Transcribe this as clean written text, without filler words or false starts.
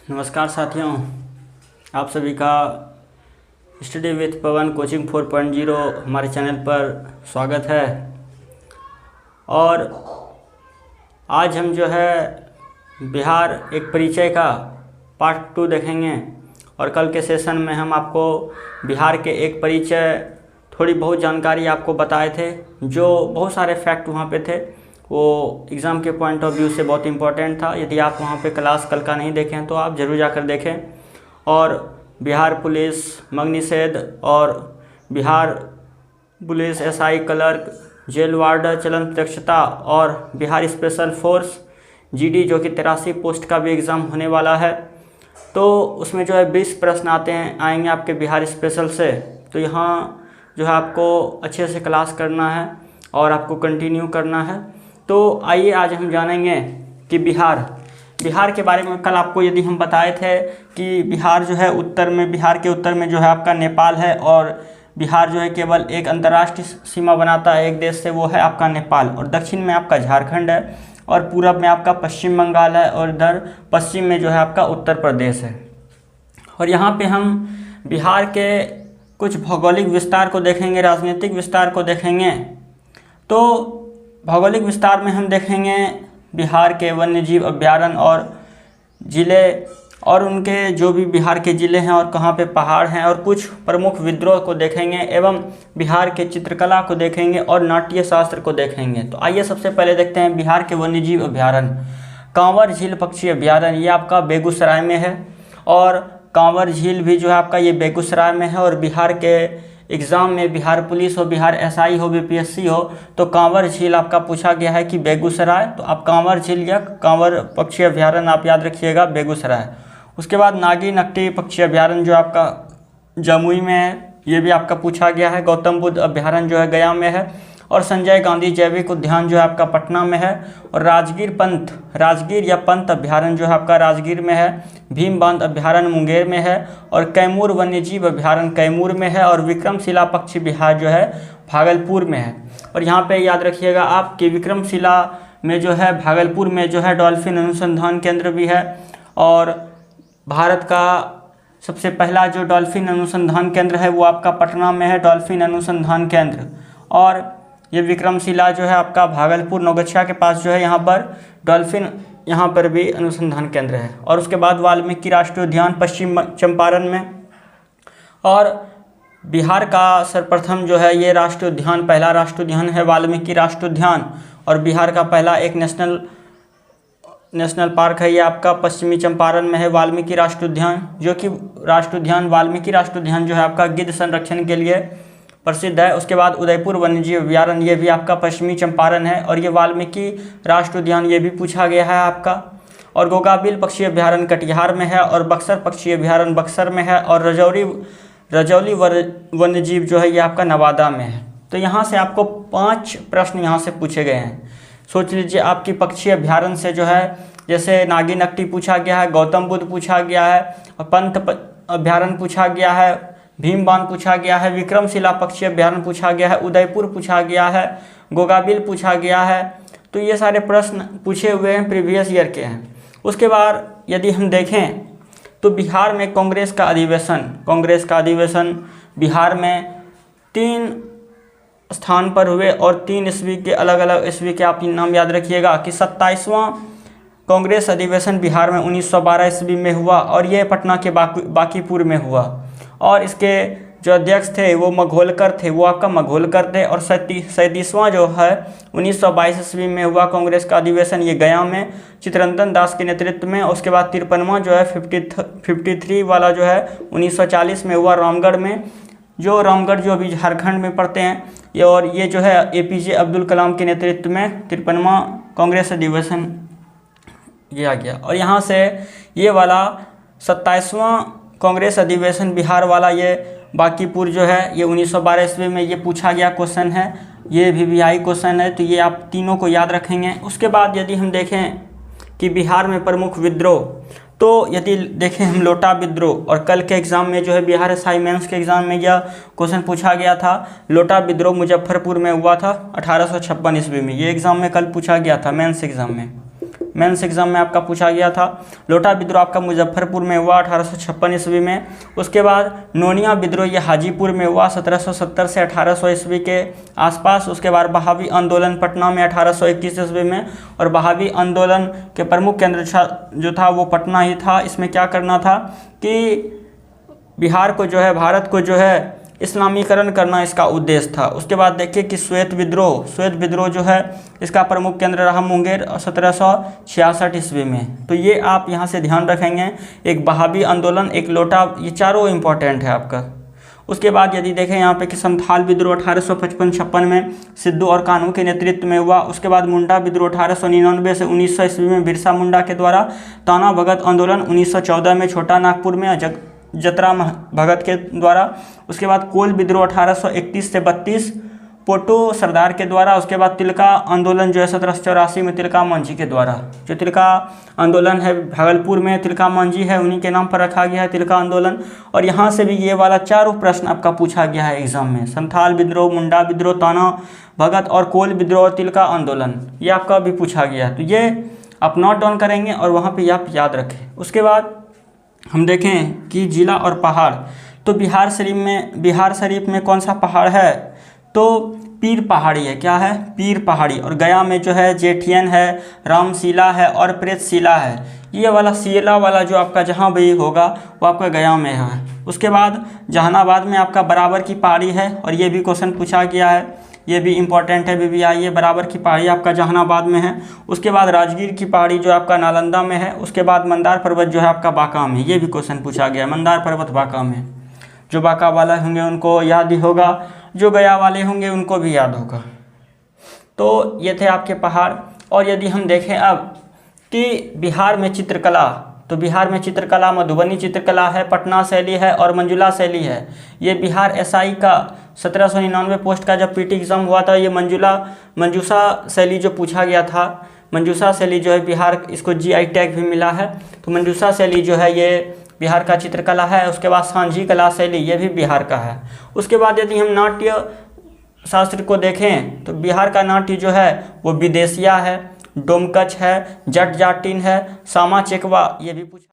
नमस्कार साथियों, आप सभी का स्टडी विथ पवन कोचिंग 4.0 हमारे चैनल पर स्वागत है। और आज हम जो है बिहार एक परिचय का पार्ट 2 देखेंगे। और कल के सेशन में हम आपको बिहार के एक परिचय थोड़ी बहुत जानकारी आपको बताए थे, जो बहुत सारे फैक्ट वहाँ पे थे। वो एग्ज़ाम के पॉइंट ऑफ व्यू से बहुत इंपॉर्टेंट था। यदि आप वहाँ पे क्लास कल का नहीं देखें तो आप ज़रूर जाकर देखें। और बिहार पुलिस मगनिषेध और Bihar police SI clerk, jail warder, चलन प्रत्यक्षता और बिहार स्पेशल फोर्स जीडी जो कि 83 पोस्ट का भी एग्ज़ाम होने वाला है। तो उसमें जो है 20 प्रश्न आएंगे आपके बिहार स्पेशल से। तो यहाँ जो है आपको अच्छे से क्लास करना है और आपको कंटिन्यू करना है। तो आइए आज हम जानेंगे कि बिहार के बारे में। कल आपको यदि हम बताए थे कि बिहार जो है बिहार के उत्तर में जो है आपका नेपाल है, और बिहार जो है केवल एक अंतर्राष्ट्रीय सीमा बनाता है एक देश से, वो है आपका नेपाल। और दक्षिण में आपका झारखंड है, और पूरब में आपका पश्चिम बंगाल है, और इधर पश्चिम में जो है आपका उत्तर प्रदेश है। और यहाँ पे हम बिहार के कुछ भौगोलिक विस्तार को देखेंगे, राजनीतिक विस्तार को देखेंगे। तो भौगोलिक विस्तार में हम देखेंगे बिहार के वन्यजीव अभयारण्य और ज़िले, और उनके जो भी बिहार के ज़िले हैं और कहाँ पे पहाड़ हैं, और कुछ प्रमुख विद्रोह को देखेंगे, एवं बिहार के चित्रकला को देखेंगे और नाट्य शास्त्र को देखेंगे। तो आइए सबसे पहले देखते हैं बिहार के वन्यजीव अभयारण्य। कांवर झील पक्षी अभयारण्य ये आपका बेगूसराय में है, और कांवर झील भी जो है आपका ये बेगूसराय में है। और बिहार के एग्ज़ाम में बिहार पुलिस हो, बिहार एसआई हो, बीपीएससी हो, तो कांवर झील आपका पूछा गया है कि बेगूसराय, तो आप कांवर झील या कांवर पक्षी अभयारण्य आप याद रखिएगा, बेगूसराय। उसके बाद नागी नकटी पक्षी अभयारण्य जो आपका जमुई में है, ये भी आपका पूछा गया है। गौतम बुद्ध अभयारण्य जो है गया में है, और संजय गांधी जैविक उद्यान जो है आपका पटना में है। और राजगीर या पंत अभयारण्य जो है आपका राजगीर में है। भीम बांध अभयारण्य मुंगेर में है, और कैमूर वन्यजीव अभयारण्य कैमूर में है। और विक्रमशिला पक्षी विहार जो है भागलपुर में है। और यहाँ पे याद रखिएगा आप कि विक्रमशिला में जो है भागलपुर में जो है डॉल्फिन अनुसंधान केंद्र भी है। और भारत का सबसे पहला जो डॉल्फिन अनुसंधान केंद्र है वो आपका पटना में है, डॉल्फिन अनुसंधान केंद्र। और ये विक्रमशिला जो है आपका भागलपुर नौगछिया के पास जो है, यहाँ पर डॉल्फिन यहाँ पर भी अनुसंधान केंद्र है। और उसके बाद वाल्मीकि राष्ट्रीय उद्यान पश्चिम चंपारण में। और बिहार का सर्वप्रथम जो है ये राष्ट्रीय उद्यान, पहला राष्ट्रीय उद्यान है वाल्मीकि राष्ट्रीय उद्यान। और बिहार का पहला एक नेशनल पार्क है ये आपका पश्चिमी चंपारण में है, वाल्मीकि राष्ट्रीय उद्यान, जो कि राष्ट्रीय उद्यान वाल्मीकि राष्ट्रीय उद्यान जो है आपका गिद्ध संरक्षण के लिए प्रसिद्ध है। उसके बाद उदयपुर वन्यजीव अभयारण्य ये भी आपका पश्चिमी चंपारण है, और ये वाल्मीकि राष्ट्रीय उद्यान ये भी पूछा गया है आपका। और गोगाबिल पक्षी अभयारण्य कटिहार में है, और बक्सर पक्षी अभयारण्य बक्सर में है, और रजौली वन्यजीव जो है ये आपका नवादा में है। तो यहाँ से आपको 5 प्रश्न यहाँ से पूछे गए हैं। सोच लीजिए आपकी पक्षी अभयारण्य से जो है, जैसे नागी नकटी पूछा गया है, गौतम बुद्ध पूछा गया है, और पंत अभयारण्य पूछा गया है, भीम बांध पूछा गया है, विक्रमशिला पक्षी अभयारण्य पूछा गया है, उदयपुर पूछा गया है, गोगाबिल पूछा गया है। तो ये सारे प्रश्न पूछे हुए हैं, प्रीवियस ईयर के हैं। उसके बाद यदि हम देखें तो बिहार में कांग्रेस का अधिवेशन बिहार में 3 स्थान पर हुए, और 3 ईस्वी के अलग अलग ईस्वी के आप नाम याद रखिएगा कि 27वां कांग्रेस अधिवेशन बिहार में 1912 ईस्वी में हुआ, और ये पटना के बांकीपुर में हुआ। और इसके जो अध्यक्ष थे वो मघोलकर थे, वो आपका मघोलकर थे। और 37वां जो है 1922 ईस्वी में हुआ कांग्रेस का अधिवेशन, ये गया में चित्तरंजन दास के नेतृत्व में। उसके बाद 53वां जो है 53 वाला जो है 1940 में हुआ रामगढ़ में, जो रामगढ़ जो अभी झारखंड में पड़ते हैं ये। और ये जो है एपीजे अब्दुल कलाम के नेतृत्व में 53वां कांग्रेस अधिवेशन ये आ गया। और यहाँ से ये वाला 27वां कांग्रेस अधिवेशन बिहार वाला ये बांकीपुर जो है ये 1912 ईस्वी में ये पूछा गया क्वेश्चन है, ये VVI क्वेश्चन है। तो ये आप तीनों को याद रखेंगे। उसके बाद यदि हम देखें कि बिहार में प्रमुख विद्रोह, तो यदि देखें हम लोटा विद्रोह, और कल के एग्ज़ाम में जो है बिहार एसआई मेंस के एग्ज़ाम में यह क्वेश्चन पूछा गया था। लोटा विद्रोह मुजफ्फरपुर में हुआ था 1856 ईस्वी में। ये एग्ज़ाम में कल पूछा गया था मेंस एग्ज़ाम में। मेंस एग्जाम में आपका पूछा गया था। लोटा विद्रोह आपका मुजफ्फरपुर में हुआ 1856 ईस्वी में। उसके बाद नोनिया विद्रोह ये हाजीपुर में हुआ 1770 से 1800 ईस्वी के आसपास। उसके बाद बहावी आंदोलन पटना में 1821 ईस्वी में, और बहावी आंदोलन के प्रमुख केंद्र जो था वो पटना ही था। इसमें क्या करना था कि बिहार को जो है, भारत को जो है इस्लामीकरण करना इसका उद्देश्य था। उसके बाद देखिए कि श्वेत विद्रोह जो है इसका प्रमुख केंद्र रहा मुंगेर 1766 ईस्वी में। तो ये आप यहाँ से ध्यान रखेंगे, एक बहावी आंदोलन, एक लोटा, ये चारों इंपॉर्टेंट है आपका। उसके बाद यदि देखें यहाँ पे कि संथाल विद्रोह 1855-56 में सिद्धू और कान्हू के नेतृत्व में हुआ। उसके बाद मुंडा विद्रोह 1899 से 1900 ईस्वी में बिरसा मुंडा के द्वारा। ताना भगत आंदोलन 1914 में छोटा नागपुर में जतरा भगत के द्वारा। उसके बाद कोल विद्रोह 1831 से 32 पोटो सरदार के द्वारा। उसके बाद तिलका आंदोलन जो है 1784 में तिलका मांझी के द्वारा। जो तिलका आंदोलन है भागलपुर में तिलका मांझी है, उन्हीं के नाम पर रखा गया है तिलका आंदोलन। और यहाँ से भी ये वाला चारों प्रश्न आपका पूछा गया है एग्जाम में, संथाल विद्रोह, मुंडा विद्रोह, ताना भगत और कोल विद्रोह और तिलका आंदोलन, ये आपका भी पूछा गया है। तो ये आप नोट डाउन करेंगे और वहाँ पर आप याद रखें। उसके बाद हम देखें कि जिला और पहाड़, तो बिहार शरीफ में कौन सा पहाड़ है, तो पीर पहाड़ी है। क्या है? पीर पहाड़ी। और गया में जो है जेठियन है, रामशिला है और प्रेतशिला है। ये वाला शिला वाला जो आपका जहाँ भी होगा वो आपका गया में है। उसके बाद जहानाबाद में आपका बराबर की पहाड़ी है, और ये भी क्वेश्चन पूछा गया है, ये भी इंपॉर्टेंट है BBI। ये बराबर की पहाड़ी आपका जहानाबाद में है। उसके बाद राजगीर की पहाड़ी जो आपका नालंदा में है। उसके बाद मंदार पर्वत जो है आपका बांका में, ये भी क्वेश्चन पूछा गया है, मंदार पर्वत बांका में। जो बांका वाला होंगे उनको याद ही होगा, जो गया वाले होंगे उनको भी याद होगा। तो ये थे आपके पहाड़। और यदि हम देखें अब कि बिहार में चित्रकला, तो बिहार में चित्रकला मधुबनी चित्रकला है, पटना शैली है और मंजुला शैली है। ये बिहार SI का 1799 पोस्ट का जब PT एग्ज़ाम हुआ था, ये मंजूषा शैली जो पूछा गया था, मंजूषा शैली जो है बिहार, इसको GI टैग भी मिला है। तो मंजूषा शैली जो है ये बिहार का चित्रकला है। उसके बाद सांझी कला शैली, ये भी बिहार का है। उसके बाद यदि हम नाट्य शास्त्र को देखें तो बिहार का नाट्य जो है वो विदेशिया है, डोमकच है, जट जाटिन है, सामा चेकवा, ये भी पूछा